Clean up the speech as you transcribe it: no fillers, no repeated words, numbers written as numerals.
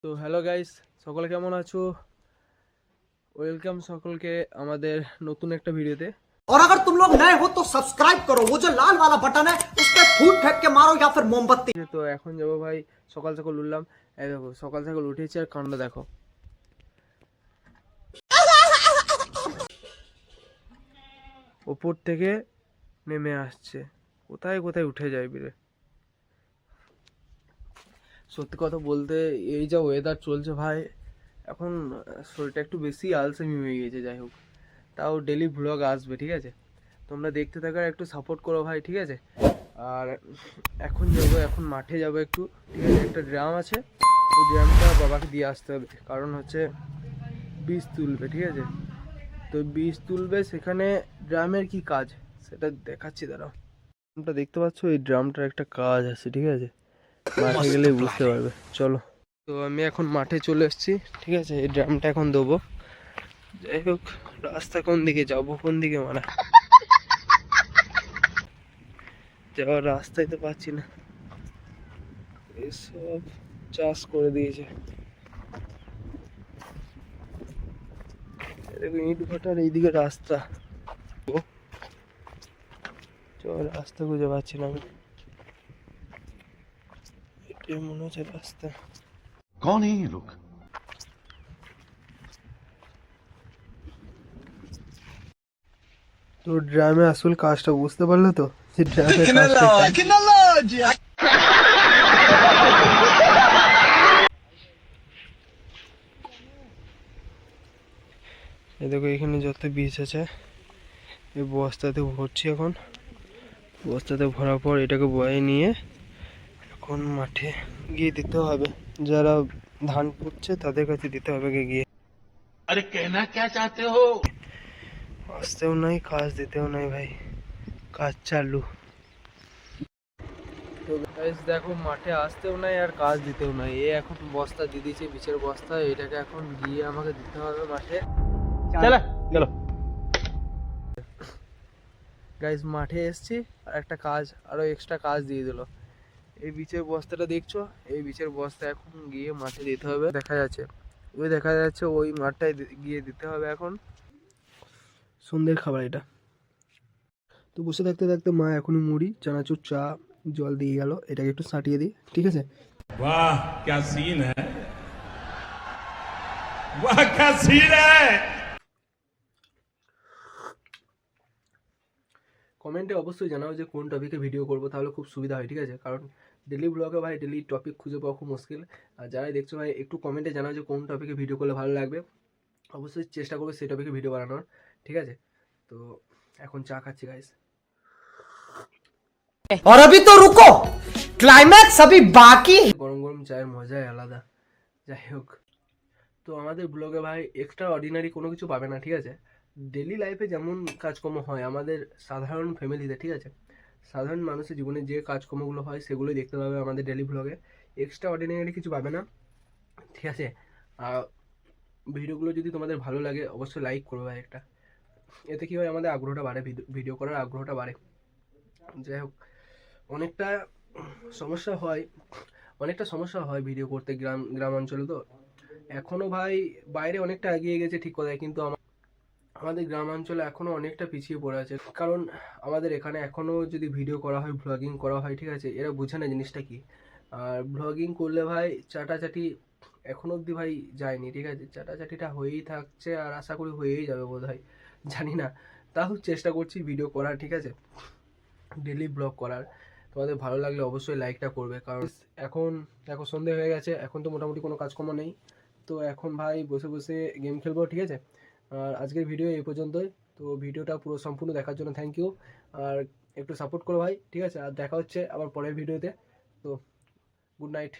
তো hello guys, সকলে কেমন আছো? ওয়েলকাম সকলকে আমাদের নতুন একটা ভিডিওতে। और अगर तुम लोग नए हो तो सब्सक्राइब करो, वो जो लाल वाला बटन है उस पर फूट फेंक के मारो या फिर मोमबत्ती। তো এখন যাবো ভাই, সকাল সকাল উঠলাম। এই দেখো সকাল সকাল উঠেছি আর কাণ্ড দেখো। ওপর থেকে নেমে আসছে, কোথায় কোথায় উঠে যায় বিরে। সত্যি কথা বলতে এই যা ওয়েদার চলছে ভাই, এখন শরীরটা একটু বেশি আলসেমি হয়ে গেছে। যাই হোক, তাও ডেলি ভ্লগ আসবে, ঠিক আছে? তোমরা দেখতে থাকো, একটু সাপোর্ট করো ভাই, ঠিক আছে? আর এখন যাবো, এখন মাঠে যাবো একটু, ঠিক আছে? একটা ড্রাম আছে, ওই ড্রামটা বাবাকে দিয়ে আসতে হবে, কারণ হচ্ছে বীজ তুলবে, ঠিক আছে? তো বীজ তুলবে, সেখানে ড্রামের কি কাজ সেটা দেখাচ্ছি, দাঁড়াও। ড্রামটা দেখতে পাচ্ছ, এই ড্রামটার একটা কাজ আছে, ঠিক আছে? মাঠে গেলেই বুঝতে পারবে, চলো। তো আমি এখন মাঠে চলে এসেছি, ঠিক আছে? এই ড্রামটা এখন দেবো। যাই হোক, রাস্তা কোন দিকে যাবো, কোন দিকে মারা যাওয়ার রাস্তাই তো পাচ্ছি না। এসব চাষ করে দিয়েছে, দেখো ইট ভাটার এইদিকে রাস্তা। ও চল, রাস্তা খুঁজে পাচ্ছি না আমি। এটাই মনে হচ্ছে রাস্তা। कौन है ये लोग? তো ড্রামে আসল কাজটা বুঝতে পারলে তো, যে ড্রামের এই দেখো, এখানে যত বীজ আছে এই বস্তাতে ভরছি এখন। বস্তাতে ভরার পর এটাকে বয়ে নিয়ে এখন মাঠে গিয়ে দিতে হবে। যারা ধান পুঁতছে তাদের কাছে দিতে হবে গিয়ে। अरे कहना क्या चाहते हो? আসতেও নাই, কাজ দিতেও নাই ভাই, কাজ চালু। তো গাইস দেখো, মাঠে আসতেও নাই আর কাজ দিতেও নাই। এ এখন বস্তা দিয়ে দিয়েছে, বীজের বস্তা, এটাকে এখন গিয়ে আমাকে দিতে হবে মাঠে। चला चलो। গাইস মাঠে এসছি, আর একটা কাজ, আরো এক্সট্রা কাজ দিয়ে দিল। এই বীজের বস্তাটা দেখছো, এই বীজের বস্তা এখন গিয়ে মাঠে দিতে হবে। দেখা যাচ্ছে, ওই দেখা যাচ্ছে ওই মাঠটায় গিয়ে দিতে হবে এখন। সন্ধ্যের খাবার এটা। তো বসে থাকতে থাকতে মা এখনই মুড়ি চানাচুর চা জল দিয়ে গেল, এটাকে একটু সাটিয়ে দিই, ঠিক আছে? वाह क्या सीन है, वाह क्या सीन है। কমেন্টে অবশ্যই জানাও যে কোন টপিকে ভিডিও করবো, তাহলে খুব সুবিধা হয়, ঠিক আছে? কারণ ডেলি ব্লগে ভাই ডেলি টপিক খুঁজে পাওয়া খুব মুশকিল। আর যারাই দেখছো ভাই, একটু কমেন্টে জানাও যে কোন টপিকে ভিডিও করলে ভালো লাগবে। অবশ্যই চেষ্টা করবো সেই টপিকে ভিডিও বানানোর, ঠিক আছে? তো এখন চা খাচ্ছি গাইস। और अभी तो रुको, क्लाइमैक्स अभी बाकी। গরম গরম চায়ের মজাই আলাদা। যাই হোক, তো আমাদের ব্লগে ভাই এক্সট্রা অর্ডিনারি কোনো কিছু পাবে না, ঠিক আছে? ডেলি লাইফে যেমন কাজকর্ম হয় আমাদের সাধারণ ফ্যামিলিতে, ঠিক আছে? সাধারণ মানুষের জীবনে যে কাজকর্মগুলো হয় সেগুলোই দেখতে পাবে আমাদের ডেলি ব্লগে। এক্সট্রা অর্ডিনারি কিছু পাবে না, ঠিক আছে? আর ভিডিওগুলো যদি তোমাদের ভালো লাগে অবশ্যই লাইক করবে ভাই একটা। এতে কী হয়, আমাদের আগ্রহটা বাড়ে, ভিডিও করার আগ্রহটা বাড়ে। যাই হোক, অনেকটা সমস্যা হয়, অনেকটা সমস্যা হয় ভিডিও করতে গ্রাম অঞ্চলে। তো এখনও ভাই বাইরে অনেকটা এগিয়ে গেছে ঠিক কথায়, কিন্তু আমাদের গ্রামাঞ্চলে এখনও অনেকটা পিছিয়ে পড়ে আছে। কারণ আমাদের এখানে এখনও যদি ভিডিও করা হয়, ব্লগিং করা হয়, ঠিক আছে? এরা বুঝে না জিনিসটা কি। আর ব্লগিং করলে ভাই চাটাচাটি এখনো অবধি ভাই যায়নি, ঠিক আছে? চাটাচাটিটা হয়েই থাকছে, আর আশা করি হয়েই যাবে বোধ হয়, জানি না। তাও চেষ্টা করছি ভিডিও করার, ঠিক আছে? ডেলি ব্লগ করার। তোমাদের ভালো লাগলে অবশ্যই লাইকটা করবে, কারণ এখন দেখো সন্ধে হয়ে গেছে, এখন তো মোটামুটি কোনো কাজকর্ম নেই। তো এখন ভাই বসে বসে গেম খেলবো, ঠিক আছে? আর আজকের ভিডিও এই পর্যন্তই। তো ভিডিওটা পুরো সম্পূর্ণ দেখার জন্য থ্যাংক ইউ। আর একটু সাপোর্ট করো ভাই, ঠিক আছে? আর দেখা হচ্ছে আবার পরের ভিডিওতে। তো গুড নাইট।